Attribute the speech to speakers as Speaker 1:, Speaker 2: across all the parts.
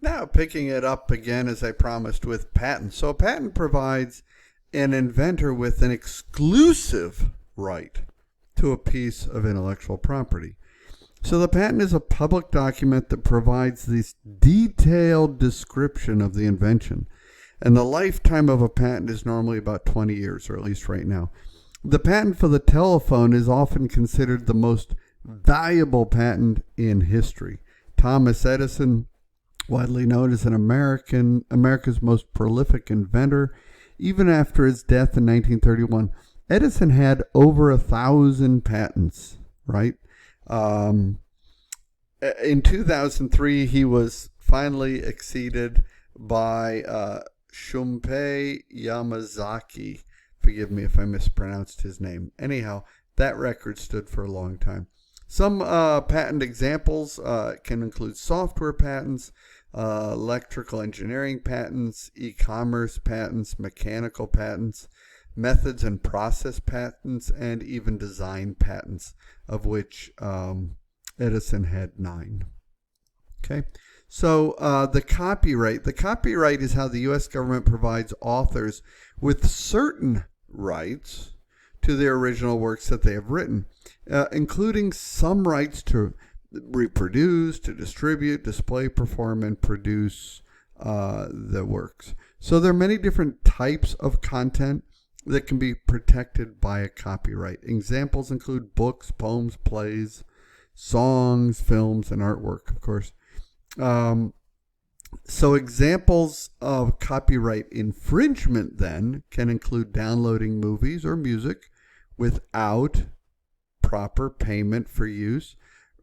Speaker 1: Now, picking it up again as I promised with patents. So, a patent provides an inventor with an exclusive right to a piece of intellectual property. So, the patent is a public document that provides this detailed description of the invention. And the lifetime of a patent is normally about 20 years, or at least right now. The patent for the telephone is often considered the most valuable patent in history. Thomas Edison, widely known as America's most prolific inventor, even after his death in 1931, Edison had over 1,000 patents, right? In 2003, he was finally exceeded by Shunpei Yamazaki. Forgive me if I mispronounced his name. Anyhow, that record stood for a long time. Some patent examples can include software patents, electrical engineering patents, e-commerce patents, mechanical patents, methods and process patents, and even design patents, of which Edison had 9. Okay, so the copyright. The copyright is how the U.S. government provides authors with certain rights to their original works that they have written, including some rights to reproduce, to distribute, display, perform, and produce the works. So there are many different types of content that can be protected by a copyright. Examples include books, poems, plays, songs, films, and artwork, of course. So examples of copyright infringement then can include downloading movies or music without proper payment for use,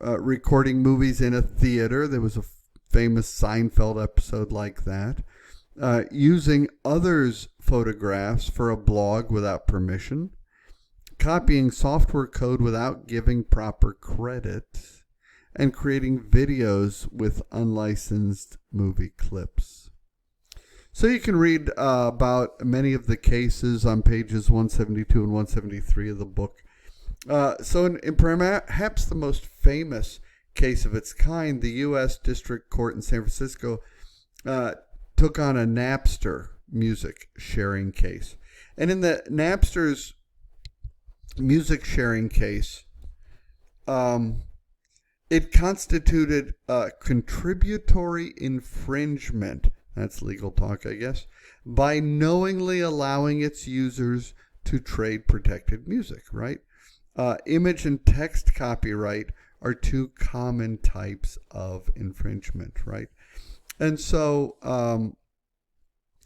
Speaker 1: recording movies in a theater. There was a famous Seinfeld episode like that. Using others' photographs for a blog without permission, copying software code without giving proper credit, and creating videos with unlicensed movie clips. So you can read about many of the cases on pages 172 and 173 of the book. So in perhaps the most famous case of its kind, the U.S. District Court in San Francisco took on a Napster music sharing case. And in the Napster's music sharing case, it constituted contributory infringement, that's legal talk, I guess, by knowingly allowing its users to trade protected music, right? Image and text copyright are two common types of infringement, right? And so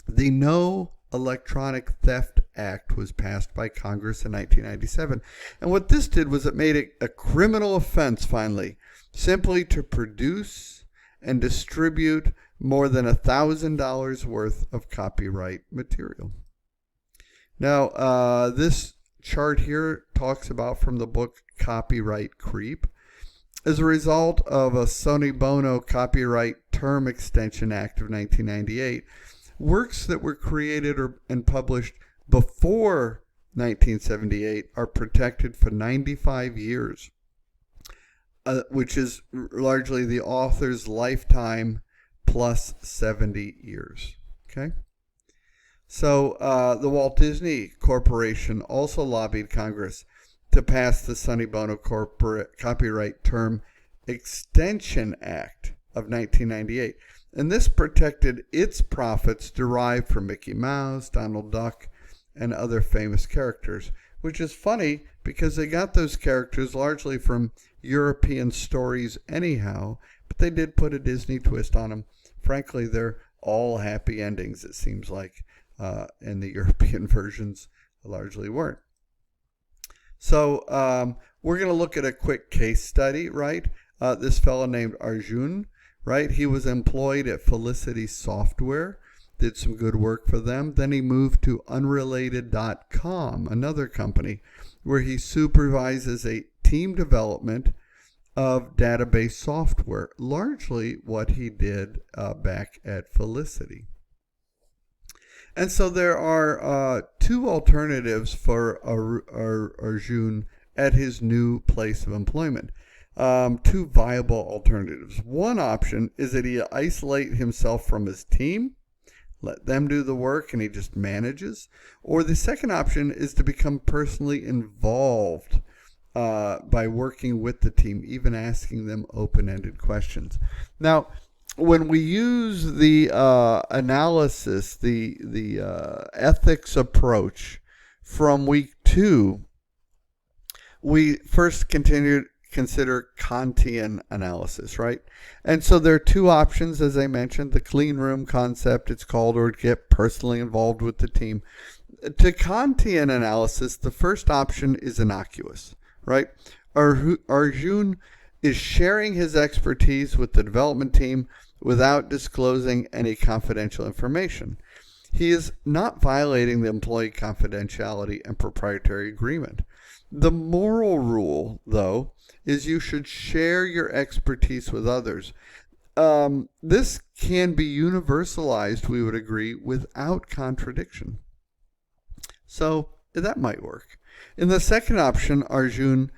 Speaker 1: the No Electronic Theft Act was passed by Congress in 1997. And what this did was it made it a criminal offense, finally, simply to produce and distribute more than $1,000 worth of copyright material. Now, this chart here talks about from the book Copyright Creep. As a result of a Sony Bono Copyright Term Extension Act of 1998, works that were created and published before 1978 are protected for 95 years, which is largely the author's lifetime plus 70 years. Okay? So the Walt Disney Corporation also lobbied Congress to pass the Sonny Bono Copyright Term Extension Act of 1998. And this protected its profits derived from Mickey Mouse, Donald Duck, and other famous characters, which is funny because they got those characters largely from European stories anyhow, but they did put a Disney twist on them. Frankly, they're all happy endings, it seems like, and the European versions largely weren't. So we're going to look at a quick case study, right? This fellow named Arjun, right? He was employed at Felicity Software, did some good work for them. Then he moved to Unrelated.com, another company, where he supervises a team development of database software, largely what he did back at Felicity. And so there are two alternatives for Arjun at his new place of employment. two viable alternatives. One option is that he isolate himself from his team, let them do the work, and he just manages. Or the second option is to become personally involved by working with the team, even asking them open-ended questions. Now, when we use the analysis, the ethics approach from week 2, we first consider Kantian analysis, right? And so there are two options, as I mentioned, the clean room concept, it's called, or get personally involved with the team. To Kantian analysis, the first option is innocuous, right? Arjun is sharing his expertise with the development team without disclosing any confidential information. He is not violating the employee confidentiality and proprietary agreement. The moral rule, though, is you should share your expertise with others. This can be universalized, we would agree, without contradiction. So that might work. In the second option, Arjun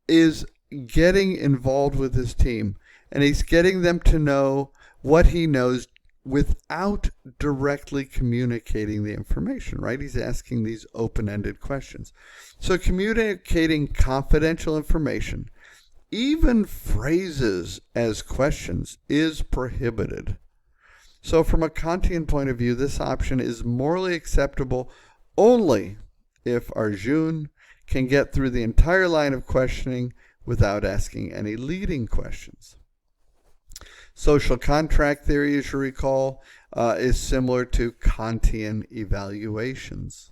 Speaker 1: is getting involved with his team, and he's getting them to know what he knows without directly communicating the information, right? He's asking these open-ended questions. So communicating confidential information, even phrases as questions, is prohibited. So from a Kantian point of view, this option is morally acceptable only if Arjun can get through the entire line of questioning without asking any leading questions. Social contract theory, as you recall, is similar to Kantian evaluations.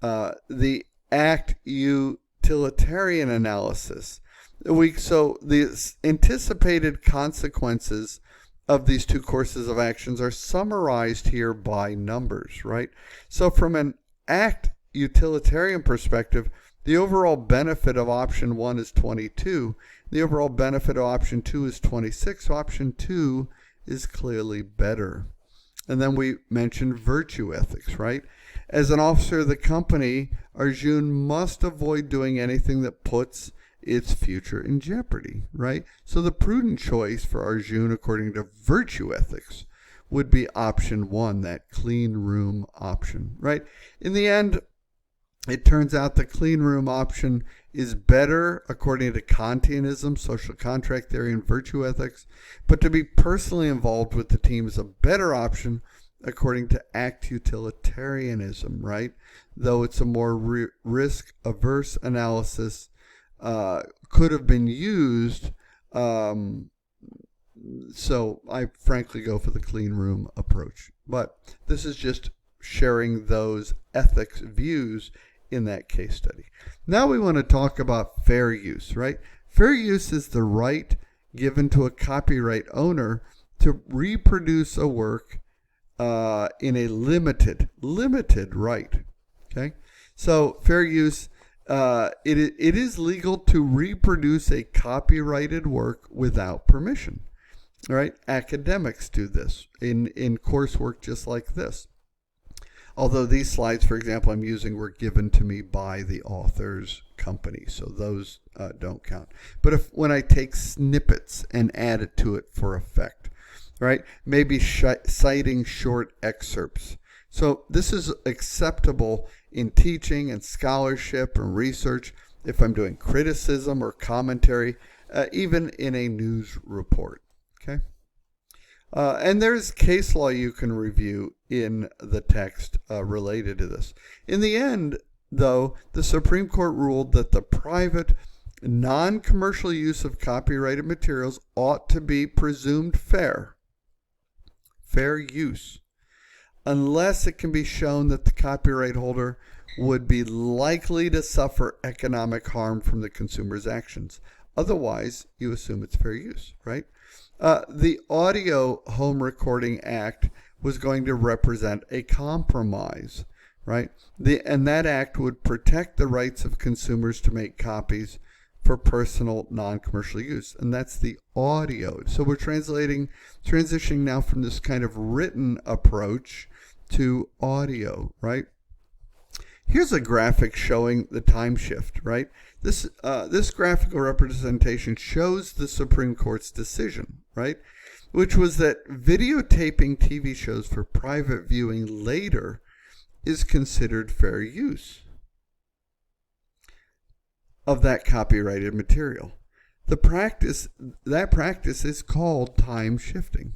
Speaker 1: The ACT Utilitarian Analysis. So the anticipated consequences of these two courses of actions are summarized here by numbers, right? So from an ACT utilitarian perspective, the overall benefit of option 1 is 22. The overall benefit of option 2 is 26. So option 2 is clearly better. And then we mentioned virtue ethics, right? As an officer of the company, Arjun must avoid doing anything that puts its future in jeopardy, right? So the prudent choice for Arjun, according to virtue ethics, would be option 1, that clean room option, right? In the end, it turns out the clean room option is better according to Kantianism, social contract theory, and virtue ethics, but to be personally involved with the team is a better option according to ACT utilitarianism, right? Though it's a more risk-averse analysis, could have been used, so I frankly go for the clean room approach. But this is just sharing those ethics views in that case study. Now we want to talk about fair use, right? Fair use is the right given to a copyright owner to reproduce a work in a limited right. Okay, so fair use, it is legal to reproduce a copyrighted work without permission. All right, academics do this in coursework just like this. Although these slides, for example, I'm using were given to me by the author's company, so those don't count. But when I take snippets and add it to it for effect, right? Maybe citing short excerpts. So this is acceptable in teaching and scholarship and research if I'm doing criticism or commentary, even in a news report, okay? And there's case law you can review in the text related to this. In the end, though, the Supreme Court ruled that the private, non-commercial use of copyrighted materials ought to be presumed fair use, unless it can be shown that the copyright holder would be likely to suffer economic harm from the consumer's actions. Otherwise, you assume it's fair use, right? The Audio Home Recording Act was going to represent a compromise, right? And that act would protect the rights of consumers to make copies for personal non-commercial use, and that's the audio. So we're transitioning now from this kind of written approach to audio, right? Here's a graphic showing the time shift, right? This graphical representation shows the Supreme Court's decision, right? Which was that videotaping TV shows for private viewing later is considered fair use of that copyrighted material. That practice is called time shifting,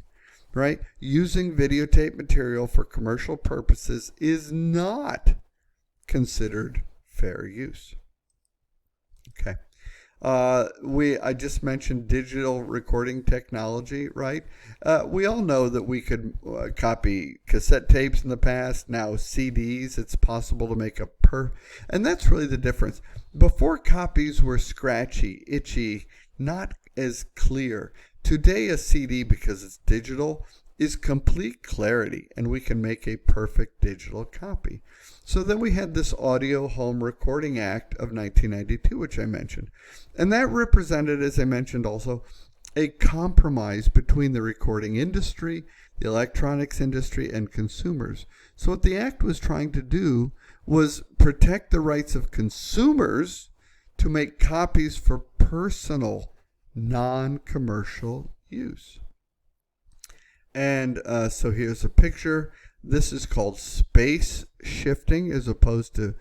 Speaker 1: right? Using videotape material for commercial purposes is not considered fair use. Okay. I just mentioned digital recording technology, right? We all know that we could copy cassette tapes in the past. Now CDs, it's possible to make and that's really the difference. Before, copies were scratchy, itchy, not as clear. Today a CD, because it's digital, is complete clarity, and we can make a perfect digital copy. So then we had this Audio Home Recording Act of 1992, which I mentioned. And that represented, as I mentioned also, a compromise between the recording industry, the electronics industry, and consumers. So what the act was trying to do was protect the rights of consumers to make copies for personal, non-commercial use. And so here's a picture. This is called space shifting, as opposed to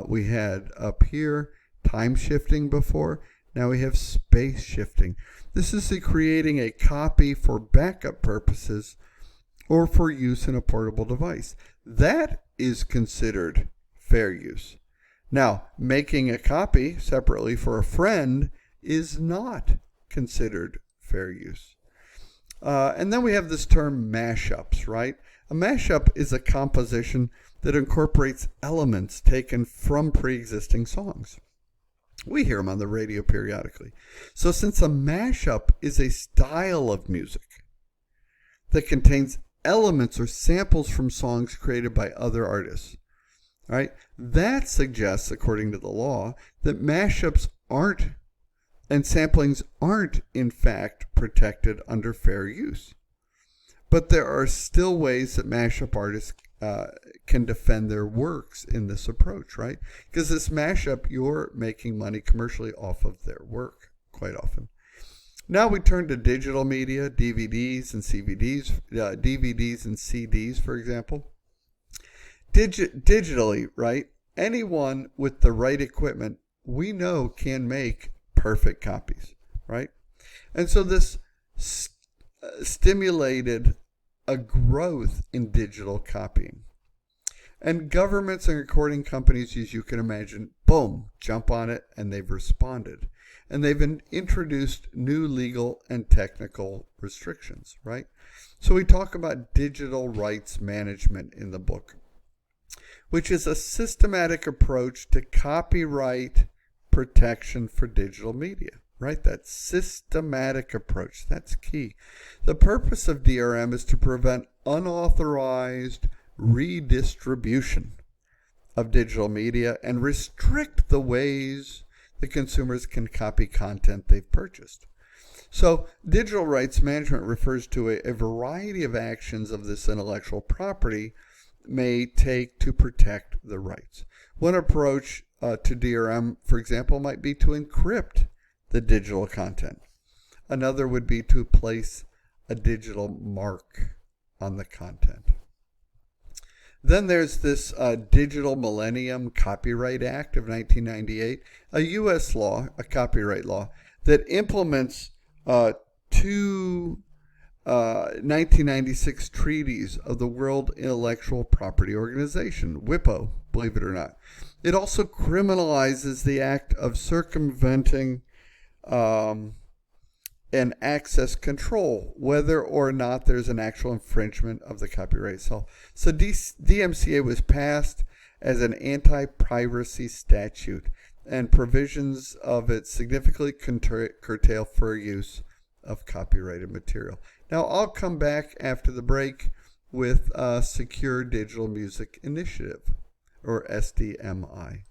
Speaker 1: we had up here time shifting before. Now we have space shifting. This is creating a copy for backup purposes or for use in a portable device. That is considered fair use. Now, making a copy separately for a friend is not considered fair use. And then we have this term mashups, right? A mashup is a composition that incorporates elements taken from pre-existing songs. We hear them on the radio periodically. So since a mashup is a style of music that contains elements or samples from songs created by other artists, right? That suggests, according to the law, that mashups aren't and samplings aren't, in fact, protected under fair use. But there are still ways that mashup artists can defend their works in this approach, right? Because this mashup, you're making money commercially off of their work quite often. Now we turn to digital media, DVDs and CDs, for example. Digitally, right? Anyone with the right equipment, we know, can make perfect copies, right? And so this stimulated a growth in digital copying. And governments and recording companies, as you can imagine, boom, jump on it, and they've responded. And they've introduced new legal and technical restrictions, right? So we talk about digital rights management in the book, which is a systematic approach to copyright protection for digital media, right? That systematic approach, that's key. The purpose of DRM is to prevent unauthorized redistribution of digital media and restrict the ways the consumers can copy content they've purchased. So digital rights management refers to a variety of actions of this intellectual property may take to protect the rights. One approach to DRM, for example, might be to encrypt the digital content. Another would be to place a digital mark on the content. Then there's this Digital Millennium Copyright Act of 1998, a U.S. law, a copyright law, that implements two 1996 treaties of the World Intellectual Property Organization, WIPO, believe it or not. It also criminalizes the act of circumventing and access control, whether or not there's an actual infringement of the copyright itself. So DMCA was passed as an anti-piracy statute, and provisions of it significantly curtail fair use of copyrighted material. Now, I'll come back after the break with Secure Digital Music Initiative, or SDMI.